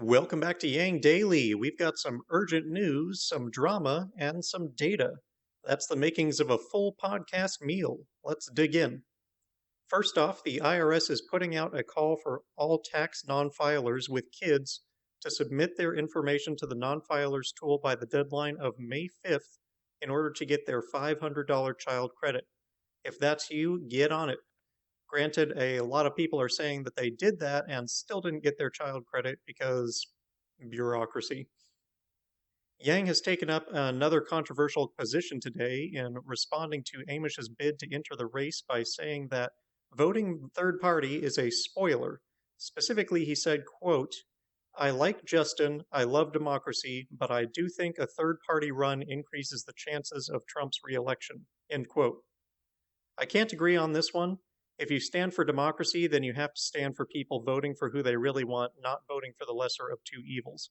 Welcome back to Yang Daily. We've got some urgent news, some drama, and some data. That's the makings of a full podcast meal. Let's dig in. First off, the IRS is putting out a call for all tax non-filers with kids to submit their information to the non-filers tool by the deadline of May 5th in order to get their $500 child credit. If that's you, get on it. Granted, a lot of people are saying that they did that and still didn't get their child credit because bureaucracy. Yang has taken up another controversial position today in responding to Amish's bid to enter the race by saying that voting third party is a spoiler. Specifically, he said, quote, "I like Justin, I love democracy, but I do think a third party run increases the chances of Trump's reelection." End quote. I can't agree on this one. If you stand for democracy, then you have to stand for people voting for who they really want, not voting for the lesser of two evils.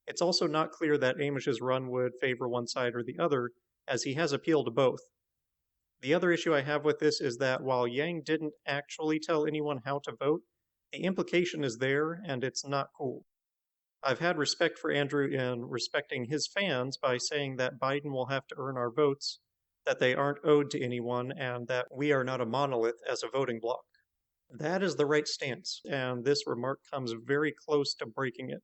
It's also not clear that Amish's run would favor one side or the other, as he has appealed to both. The other issue I have with this is that while Yang didn't actually tell anyone how to vote, the implication is there, and it's not cool. I've had respect for Andrew in respecting his fans by saying that Biden will have to earn our votes, that they aren't owed to anyone, and that we are not a monolith as a voting bloc. That is the right stance, and this remark comes very close to breaking it.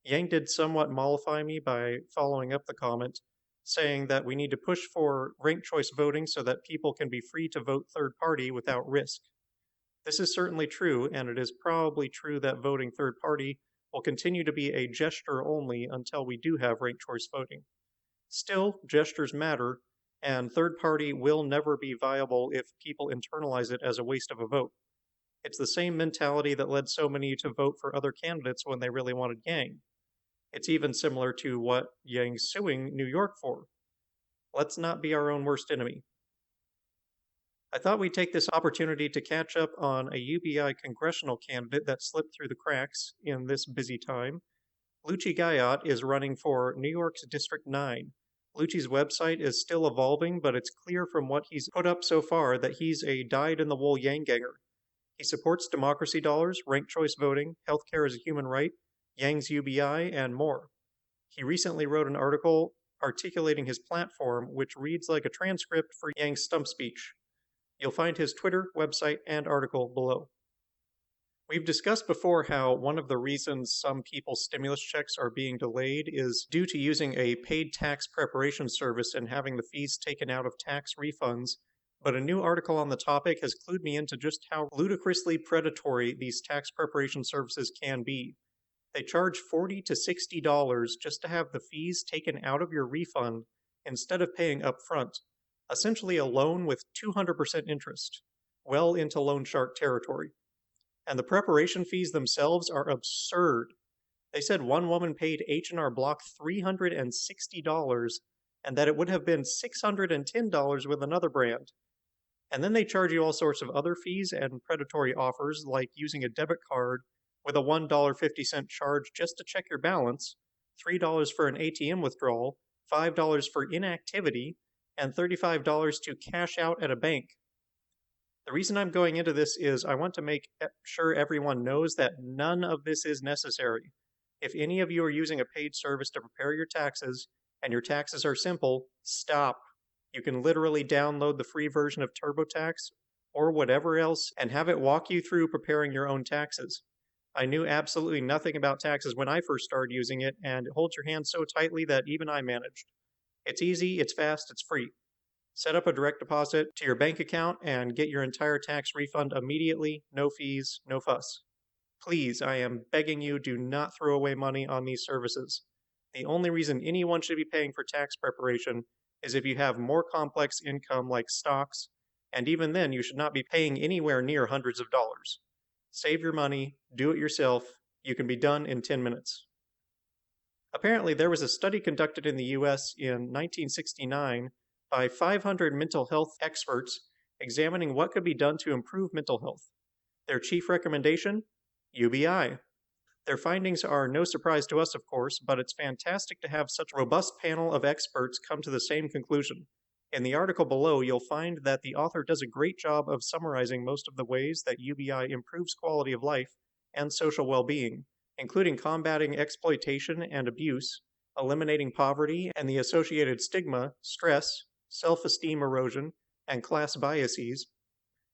Yang did somewhat mollify me by following up the comment, saying that we need to push for ranked choice voting so that people can be free to vote third party without risk. This is certainly true, and it is probably true that voting third party will continue to be a gesture only until we do have ranked choice voting. Still, gestures matter, and third party will never be viable if people internalize it as a waste of a vote. It's the same mentality that led so many to vote for other candidates when they really wanted Yang. It's even similar to what Yang's suing New York for. Let's not be our own worst enemy. I thought we'd take this opportunity to catch up on a UBI congressional candidate that slipped through the cracks in this busy time. Lucci Guyot is running for New York's District 9. Lucci's website is still evolving, but it's clear from what he's put up so far that he's a dyed-in-the-wool Yang-ganger. He supports democracy dollars, ranked choice voting, healthcare as a human right, Yang's UBI, and more. He recently wrote an article articulating his platform, which reads like a transcript for Yang's stump speech. You'll find his Twitter, website, and article below. We've discussed before how one of the reasons some people's stimulus checks are being delayed is due to using a paid tax preparation service and having the fees taken out of tax refunds, but a new article on the topic has clued me into just how ludicrously predatory these tax preparation services can be. They charge $40 to $60 just to have the fees taken out of your refund instead of paying up front, essentially a loan with 200% interest, well into loan shark territory. And the preparation fees themselves are absurd. They said one woman paid H&R Block $360 and that it would have been $610 with another brand. And then they charge you all sorts of other fees and predatory offers like using a debit card with a $1.50 charge just to check your balance, $3 for an ATM withdrawal, $5 for inactivity, and $35 to cash out at a bank. The reason I'm going into this is I want to make sure everyone knows that none of this is necessary. If any of you are using a paid service to prepare your taxes, and your taxes are simple, stop. You can literally download the free version of TurboTax or whatever else and have it walk you through preparing your own taxes. I knew absolutely nothing about taxes when I first started using it, and it holds your hand so tightly that even I managed. It's easy, it's fast, it's free. Set up a direct deposit to your bank account and get your entire tax refund immediately, no fees, no fuss. Please, I am begging you, do not throw away money on these services. The only reason anyone should be paying for tax preparation is if you have more complex income like stocks, and even then you should not be paying anywhere near hundreds of dollars. Save your money, do it yourself, you can be done in 10 minutes. Apparently, there was a study conducted in the US in 1969 by 500 mental health experts examining what could be done to improve mental health. Their chief recommendation? UBI. Their findings are no surprise to us, of course, but it's fantastic to have such a robust panel of experts come to the same conclusion. In the article below, you'll find that the author does a great job of summarizing most of the ways that UBI improves quality of life and social well-being, including combating exploitation and abuse, eliminating poverty and the associated stigma, stress, self-esteem erosion, and class biases,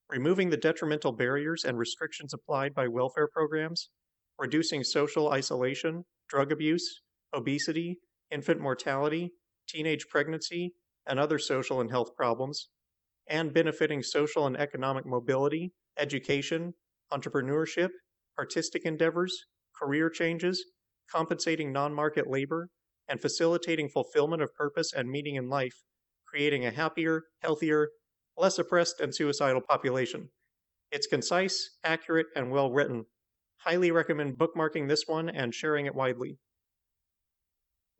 removing the detrimental barriers and restrictions applied by welfare programs, reducing social isolation, drug abuse, obesity, infant mortality, teenage pregnancy, and other social and health problems, and benefiting social and economic mobility, education, entrepreneurship, artistic endeavors, career changes, compensating non-market labor, and facilitating fulfillment of purpose and meaning in life, creating a happier, healthier, less oppressed and suicidal population. It's concise, accurate, and well written. Highly recommend bookmarking this one and sharing it widely.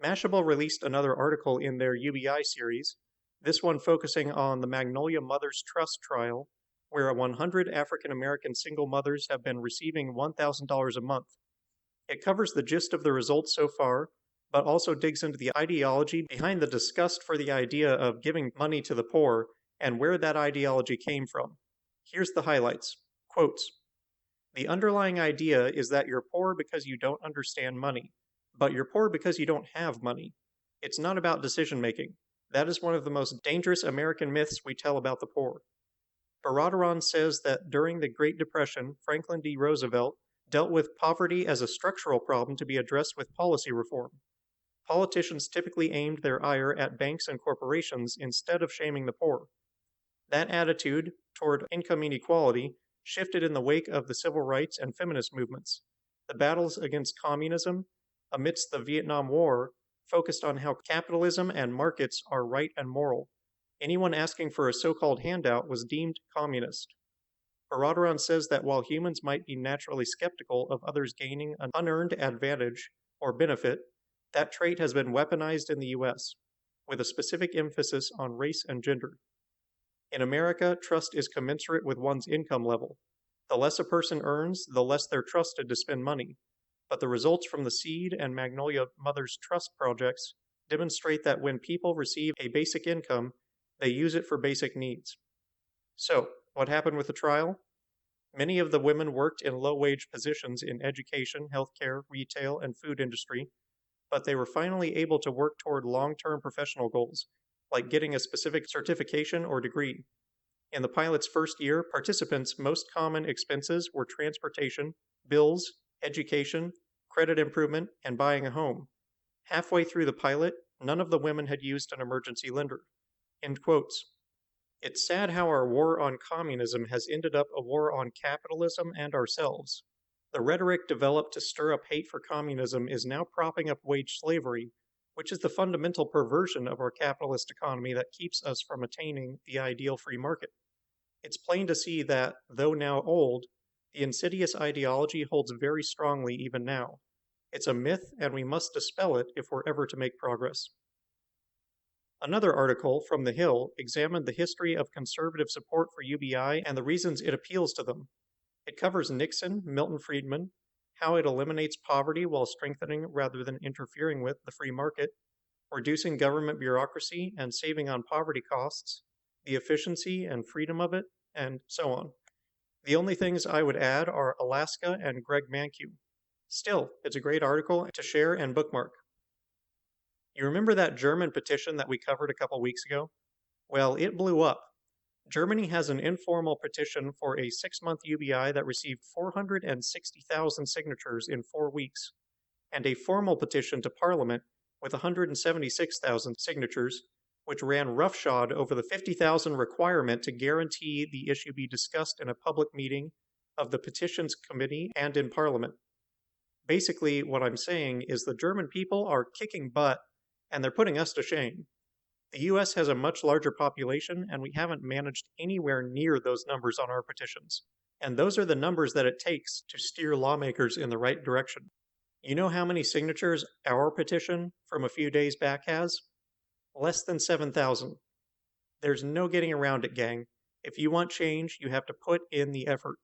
Mashable released another article in their UBI series, this one focusing on the Magnolia Mothers Trust trial, where 100 African American single mothers have been receiving $1,000 a month. It covers the gist of the results so far, but also digs into the ideology behind the disgust for the idea of giving money to the poor and where that ideology came from. Here's the highlights. Quotes. The underlying idea is that you're poor because you don't understand money, but you're poor because you don't have money. It's not about decision making. That is one of the most dangerous American myths we tell about the poor. Baradaran says that during the Great Depression, Franklin D. Roosevelt dealt with poverty as a structural problem to be addressed with policy reform. Politicians typically aimed their ire at banks and corporations instead of shaming the poor. That attitude toward income inequality shifted in the wake of the civil rights and feminist movements. The battles against communism amidst the Vietnam War focused on how capitalism and markets are right and moral. Anyone asking for a so-called handout was deemed communist. Baradaran says that while humans might be naturally skeptical of others gaining an unearned advantage or benefit, that trait has been weaponized in the US, with a specific emphasis on race and gender. In America, trust is commensurate with one's income level. The less a person earns, the less they're trusted to spend money. But the results from the Seed and Magnolia Mothers Trust projects demonstrate that when people receive a basic income, they use it for basic needs. So, what happened with the trial? Many of the women worked in low-wage positions in education, healthcare, retail, and food industry, but they were finally able to work toward long-term professional goals, like getting a specific certification or degree. In the pilot's first year, participants' most common expenses were transportation, bills, education, credit improvement, and buying a home. Halfway through the pilot, none of the women had used an emergency lender. End quotes. It's sad how our war on communism has ended up a war on capitalism and ourselves. The rhetoric developed to stir up hate for communism is now propping up wage slavery, which is the fundamental perversion of our capitalist economy that keeps us from attaining the ideal free market. It's plain to see that, though now old, the insidious ideology holds very strongly even now. It's a myth, and we must dispel it if we're ever to make progress. Another article from The Hill examined the history of conservative support for UBI and the reasons it appeals to them. It covers Nixon, Milton Friedman, how it eliminates poverty while strengthening rather than interfering with the free market, reducing government bureaucracy and saving on poverty costs, the efficiency and freedom of it, and so on. The only things I would add are Alaska and Greg Mankiw. Still, it's a great article to share and bookmark. You remember that German petition that we covered a couple weeks ago? Well, it blew up. Germany has an informal petition for a 6-month UBI that received 460,000 signatures in 4 weeks, and a formal petition to Parliament with 176,000 signatures, which ran roughshod over the 50,000 requirement to guarantee the issue be discussed in a public meeting of the Petitions Committee and in Parliament. Basically, what I'm saying is the German people are kicking butt, and they're putting us to shame. The US has a much larger population, and we haven't managed anywhere near those numbers on our petitions. And those are the numbers that it takes to steer lawmakers in the right direction. You know how many signatures our petition from a few days back has? Less than 7,000. There's no getting around it, gang. If you want change, you have to put in the effort.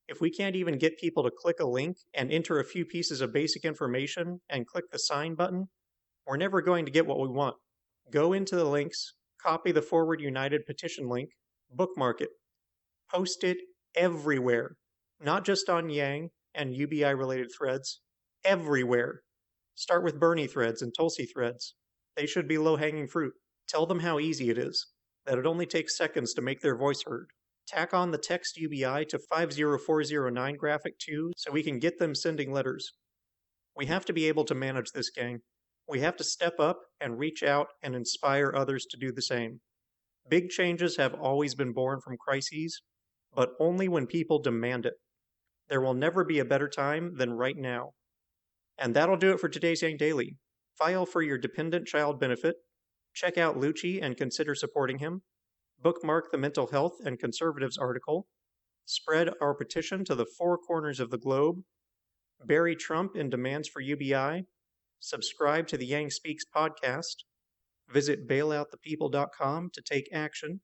If we can't even get people to click a link and enter a few pieces of basic information and click the sign button, we're never going to get what we want. Go into the links, copy the Forward United petition link, bookmark it, post it everywhere, not just on Yang and UBI-related threads. Everywhere. Start with Bernie threads and Tulsi threads. They should be low-hanging fruit. Tell them how easy it is, that it only takes seconds to make their voice heard. Tack on the text UBI to 50409 graphic too, so we can get them sending letters. We have to be able to manage this, gang. We have to step up and reach out and inspire others to do the same. Big changes have always been born from crises, but only when people demand it. There will never be a better time than right now. And that'll do it for today's Yang Daily. File for your dependent child benefit. Check out Lucci and consider supporting him. Bookmark the mental health and conservatives article. Spread our petition to the four corners of the globe. Bury Trump in demands for UBI. Subscribe to the Yang Speaks podcast. Visit bailoutthepeople.com to take action.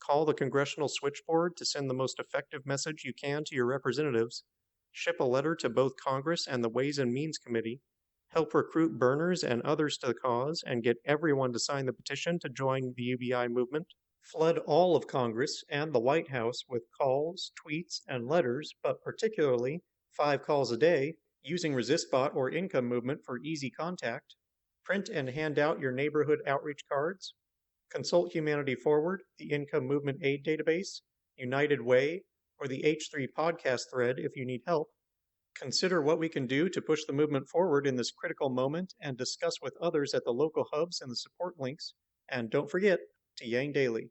Call the congressional switchboard to send the most effective message you can to your representatives. Ship a letter to both Congress and the Ways and Means Committee. Help recruit burners and others to the cause and get everyone to sign the petition to join the UBI movement. Flood all of Congress and the White House with calls, tweets, and letters, but particularly 5 calls a day, using ResistBot or Income Movement for easy contact. Print and hand out your neighborhood outreach cards. Consult Humanity Forward, the Income Movement Aid Database, United Way, or the H3 podcast thread if you need help. Consider what we can do to push the movement forward in this critical moment and discuss with others at the local hubs and the support links. And don't forget to Yang Daily.